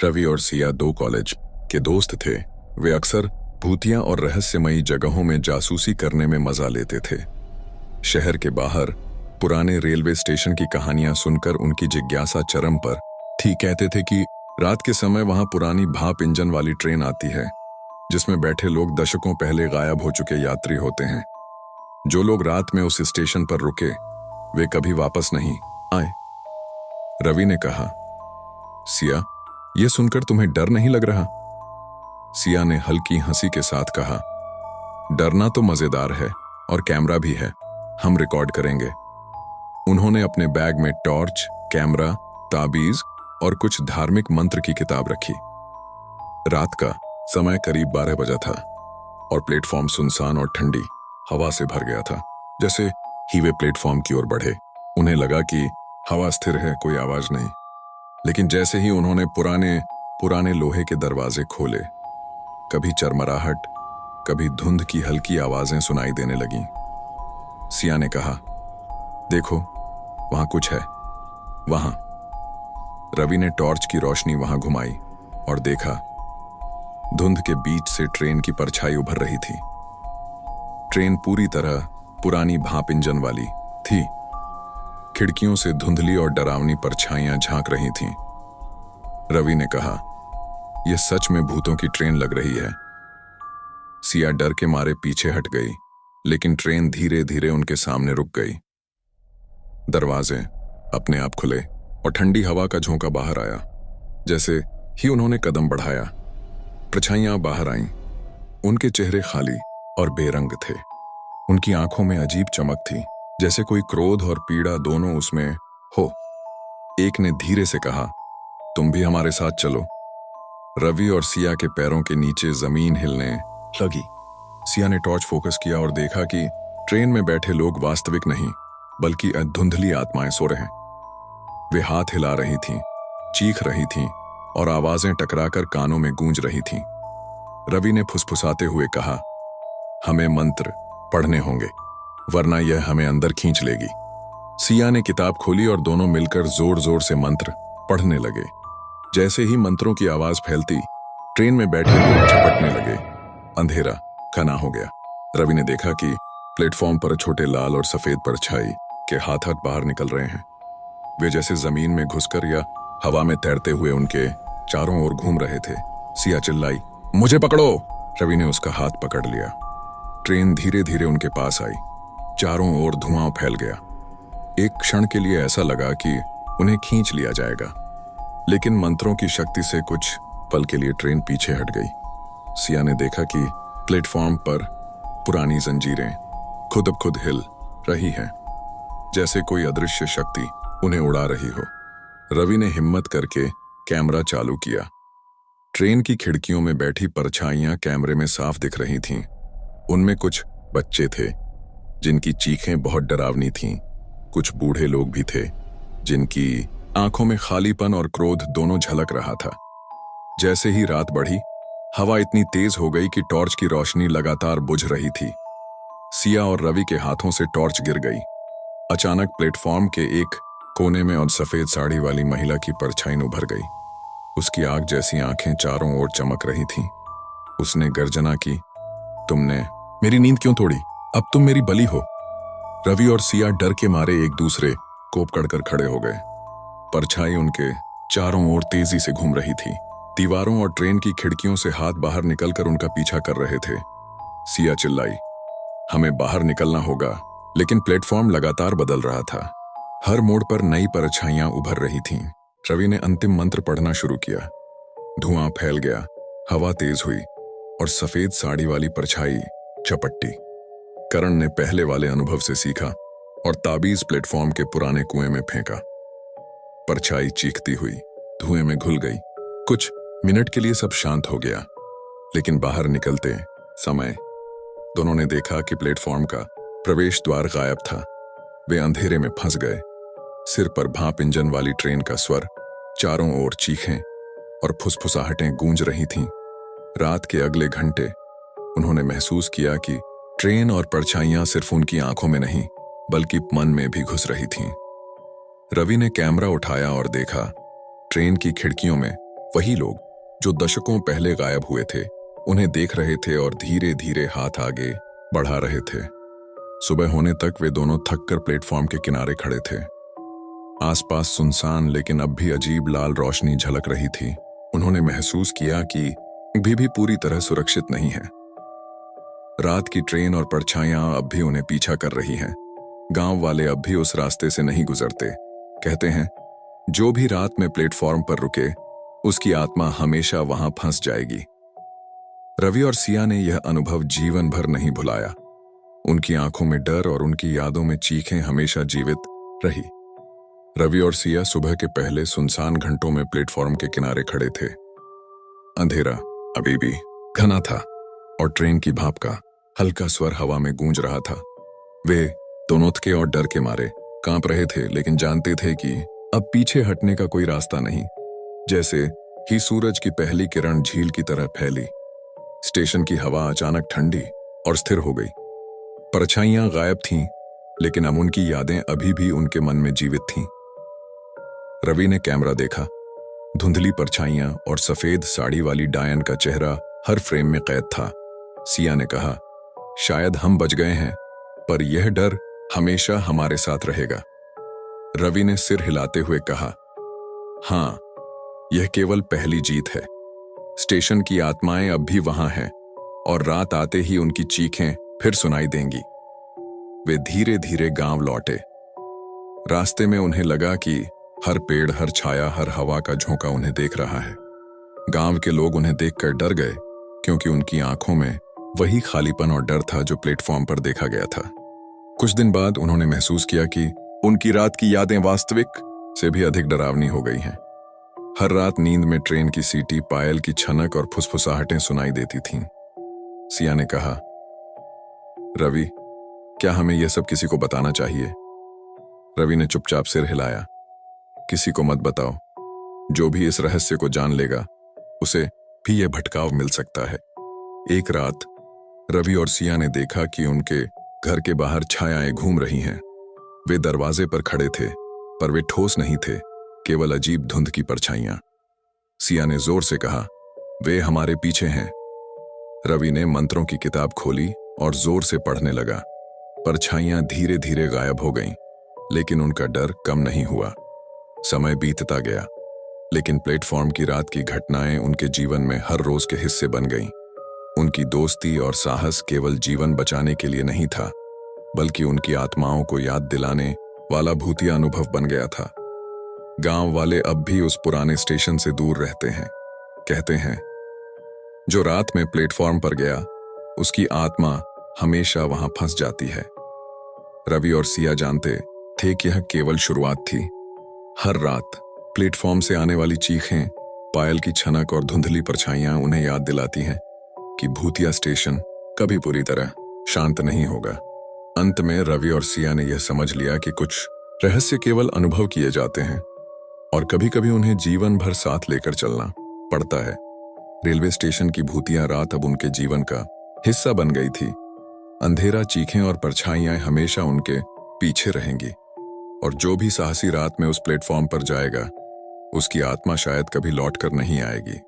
रवि और सिया दो कॉलेज के दोस्त थे। वे अक्सर भूतिया और रहस्यमयी जगहों में जासूसी करने में मजा लेते थे। शहर के बाहर पुराने रेलवे स्टेशन की कहानियां सुनकर उनकी जिज्ञासा चरम पर थी। कहते थे कि रात के समय वहां पुरानी भाप इंजन वाली ट्रेन आती है, जिसमें बैठे लोग दशकों पहले गायब हो चुके यात्री होते हैं। जो लोग रात में उस स्टेशन पर रुके, वे कभी वापस नहीं आए। रवि ने कहा, सिया, यह सुनकर तुम्हें डर नहीं लग रहा? सिया ने हल्की हंसी के साथ कहा, डरना तो मजेदार है और कैमरा भी है, हम रिकॉर्ड करेंगे। उन्होंने अपने बैग में टॉर्च, कैमरा, ताबीज और कुछ धार्मिक मंत्र की किताब रखी। रात का समय करीब 12 बजा था और प्लेटफॉर्म सुनसान और ठंडी हवा से भर गया था। जैसे ही वे प्लेटफॉर्म की ओर बढ़े, उन्हें लगा कि हवा स्थिर है, कोई आवाज नहीं। लेकिन जैसे ही उन्होंने पुराने पुराने लोहे के दरवाजे खोले, कभी चरमराहट, कभी धुंध की हल्की आवाजें सुनाई देने लगीं। सिया ने कहा, देखो, वहां कुछ है, वहां। रवि ने टॉर्च की रोशनी वहां घुमाई और देखा, धुंध के बीच से ट्रेन की परछाई उभर रही थी। ट्रेन पूरी तरह पुरानी भाप इंजन वाली थी। खिड़कियों से धुंधली और डरावनी परछाइयां झांक रही थीं। रवि ने कहा, यह सच में भूतों की ट्रेन लग रही है। सिया डर के मारे पीछे हट गई, लेकिन ट्रेन धीरे धीरे उनके सामने रुक गई। दरवाजे अपने आप खुले और ठंडी हवा का झोंका बाहर आया। जैसे ही उन्होंने कदम बढ़ाया, परछाइयां बाहर आईं। उनके चेहरे खाली और बेरंग थे। उनकी आंखों में अजीब चमक थी, जैसे कोई क्रोध और पीड़ा दोनों उसमें हो। एक ने धीरे से कहा, तुम भी हमारे साथ चलो। रवि और सिया के पैरों के नीचे जमीन हिलने लगी। सिया ने टॉर्च फोकस किया और देखा कि ट्रेन में बैठे लोग वास्तविक नहीं, बल्कि धुंधली आत्माएं सो रहे हैं। वे हाथ हिला रही थीं, चीख रही थीं और आवाजें टकराकर कानों में गूंज रही थीं। रवि ने फुसफुसाते हुए कहा, हमें मंत्र पढ़ने होंगे, वरना यह हमें अंदर खींच लेगी। सिया ने किताब खोली और दोनों मिलकर जोर जोर से मंत्र पढ़ने लगे। जैसे ही मंत्रों की आवाज फैलती, ट्रेन में बैठे लोग झपटने लगे। अंधेरा घना हो गया। रवि ने देखा कि प्लेटफॉर्म पर छोटे लाल और सफेद परछाई के हाथ बाहर निकल रहे हैं। वे जैसे जमीन में घुसकर या हवा में तैरते हुए उनके चारों ओर घूम रहे थे। सिया चिल्लाई, मुझे पकड़ो! रवि ने उसका हाथ पकड़ लिया। ट्रेन धीरे धीरे उनके पास आई। चारों ओर धुआं फैल गया। एक क्षण के लिए ऐसा लगा कि उन्हें खींच लिया जाएगा, लेकिन मंत्रों की शक्ति से कुछ पल के लिए ट्रेन पीछे हट गई। सिया ने देखा कि प्लेटफॉर्म पर पुरानी जंजीरें खुद अब खुद हिल रही हैं, जैसे कोई अदृश्य शक्ति उन्हें उड़ा रही हो। रवि ने हिम्मत करके कैमरा चालू किया। ट्रेन की खिड़कियों में बैठी परछाइयां कैमरे में साफ दिख रही थीं। उनमें कुछ बच्चे थे, जिनकी चीखें बहुत डरावनी थीं। कुछ बूढ़े लोग भी थे, जिनकी आंखों में खालीपन और क्रोध दोनों झलक रहा था। जैसे ही रात बढ़ी, हवा इतनी तेज हो गई कि टॉर्च की रोशनी लगातार बुझ रही थी। सिया और रवि के हाथों से टॉर्च गिर गई। अचानक प्लेटफॉर्म के एक कोने में और सफेद साड़ी वाली महिला की परछाई उभर गई। उसकी आग जैसी आंखें चारों ओर चमक रही थीं। उसने गर्जना की, तुमने मेरी नींद क्यों तोड़ी? अब तुम मेरी बलि हो। रवि और सिया डर के मारे एक दूसरे को पकड़कर खड़े हो गए। परछाई उनके चारों ओर तेजी से घूम रही थी। दीवारों और ट्रेन की खिड़कियों से हाथ बाहर निकलकर उनका पीछा कर रहे थे। सिया चिल्लाई, हमें बाहर निकलना होगा। लेकिन प्लेटफॉर्म लगातार बदल रहा था। हर मोड़ पर नई परछाइयां उभर रही थीं। रवि ने अंतिम मंत्र पढ़ना शुरू किया। धुआं फैल गया, हवा तेज हुई और सफेद साड़ी वाली परछाई झपटी। करण ने पहले वाले अनुभव से सीखा और ताबीज प्लेटफॉर्म के पुराने कुएं में फेंका। परछाई चीखती हुई धुएं में घुल गई। कुछ मिनट के लिए सब शांत हो गया, लेकिन बाहर निकलते समय दोनों ने देखा कि प्लेटफॉर्म का प्रवेश द्वार गायब था। वे अंधेरे में फंस गए। सिर पर भाप इंजन वाली ट्रेन का स्वर, चारों ओर चीखें और फुसफुसाहटें गूंज रही थीं। रात के अगले घंटे उन्होंने महसूस किया कि ट्रेन और परछाइयां सिर्फ उनकी आंखों में नहीं, बल्कि मन में भी घुस रही थीं। रवि ने कैमरा उठाया और देखा, ट्रेन की खिड़कियों में पुरानी वही लोग जो दशकों पहले गायब हुए थे उन्हें देख रहे थे और धीरे धीरे हाथ आगे बढ़ा रहे थे। सुबह होने तक वे दोनों थककर प्लेटफॉर्म के किनारे खड़े थे। आसपास सुनसान लेकिन अब भी अजीब लाल रोशनी झलक रही थी। उन्होंने महसूस किया कि भी पूरी तरह सुरक्षित नहीं है। रात की ट्रेन और परछाइयां अब भी उन्हें पीछा कर रही हैं। गांव वाले अब भी उस रास्ते से नहीं गुजरते। कहते हैं जो भी रात में प्लेटफॉर्म पर रुके उसकी आत्मा हमेशा वहां फंस जाएगी। रवि और सिया ने यह अनुभव जीवन भर नहीं भुलाया। उनकी आंखों में डर और उनकी यादों में चीखें हमेशा जीवित रही। रवि और सिया सुबह के पहले सुनसान घंटों में प्लेटफॉर्म के किनारे खड़े थे। अंधेरा अभी भी घना था और ट्रेन की भाप का हल्का स्वर हवा में गूंज रहा था। वे दोनों थके और डर के मारे कांप रहे थे, लेकिन जानते थे कि अब पीछे हटने का कोई रास्ता नहीं। जैसे ही सूरज की पहली किरण झील की तरह फैली, स्टेशन की हवा अचानक ठंडी और स्थिर हो गई। परछाइयां गायब थीं, लेकिन अब उनकी यादें अभी भी उनके मन में जीवित थीं। रवि ने कैमरा देखा। धुंधली परछाइयां और सफेद साड़ी वाली डायन का चेहरा हर फ्रेम में कैद था। सिया ने कहा, शायद हम बच गए हैं, पर यह डर हमेशा हमारे साथ रहेगा। रवि ने सिर हिलाते हुए कहा, हाँ, यह केवल पहली जीत है। स्टेशन की आत्माएं अब भी वहां हैं और रात आते ही उनकी चीखें फिर सुनाई देंगी। वे धीरे धीरे गांव लौटे। रास्ते में उन्हें लगा कि हर पेड़, हर छाया, हर हवा का झोंका उन्हें देख रहा है। गांव के लोग उन्हें देखकर डर गए, क्योंकि उनकी आंखों में वही खालीपन और डर था जो प्लेटफॉर्म पर देखा गया था। कुछ दिन बाद उन्होंने महसूस किया कि उनकी रात की यादें वास्तविक से भी अधिक डरावनी हो गई हैं। हर रात नींद में ट्रेन की सीटी, पायल की छनक और फुसफुसाहटें सुनाई देती थीं। सिया ने कहा, रवि, क्या हमें यह सब किसी को बताना चाहिए? रवि ने चुपचाप सिर हिलाया। किसी को मत बताओ। जो भी इस रहस्य को जान लेगा उसे भी यह भटकाव मिल सकता है। एक रात रवि और सिया ने देखा कि उनके घर के बाहर छायाएं घूम रही हैं। वे दरवाजे पर खड़े थे, पर वे ठोस नहीं थे, केवल अजीब धुंध की परछाइयां। सिया ने जोर से कहा, वे हमारे पीछे हैं। रवि ने मंत्रों की किताब खोली और जोर से पढ़ने लगा। परछाइयां धीरे धीरे गायब हो गईं, लेकिन उनका डर कम नहीं हुआ। समय बीतता गया, लेकिन प्लेटफॉर्म की रात की घटनाएं उनके जीवन में हर रोज के हिस्से बन गईं। उनकी दोस्ती और साहस केवल जीवन बचाने के लिए नहीं था, बल्कि उनकी आत्माओं को याद दिलाने वाला भूतिया अनुभव बन गया था। गांव वाले अब भी उस पुराने स्टेशन से दूर रहते हैं। कहते हैं, जो रात में प्लेटफॉर्म पर गया उसकी आत्मा हमेशा वहां फंस जाती है। रवि और सिया जानते थे कि यह केवल शुरुआत थी। हर रात प्लेटफॉर्म से आने वाली चीखें, पायल की छनक और धुंधली परछाइयां उन्हें याद दिलाती हैं कि भूतिया स्टेशन कभी पूरी तरह शांत नहीं होगा। अंत में रवि और सिया ने यह समझ लिया कि कुछ रहस्य केवल अनुभव किए जाते हैं और कभी-कभी उन्हें जीवन भर साथ लेकर चलना पड़ता है। रेलवे स्टेशन की भूतिया रात अब उनके जीवन का हिस्सा बन गई थी। अंधेरा, चीखें और परछाइयां हमेशा उनके पीछे रहेंगी, और जो भी साहसी रात में उस प्लेटफॉर्म पर जाएगा उसकी आत्मा शायद कभी लौटकर नहीं आएगी।